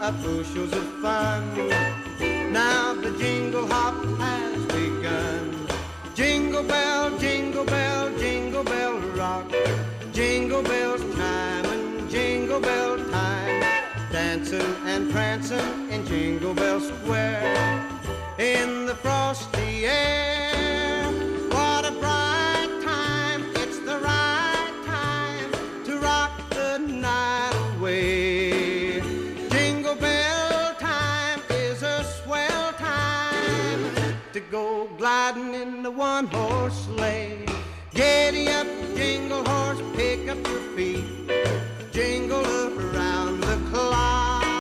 of bushels of fun. Now the jingle hop has begun. Jingle bell, jingle bell, jingle bell rock. Jingle bells chime and jingle bell time. Dancing and prancing in Jingle Bell Square. In the frosty air, what a bright time. It's the right time to rock the night away. Jingle bell time is a swell time to go gliding in the one-horse sleigh. Giddy up, jingle horse, pick up your feet. Jingle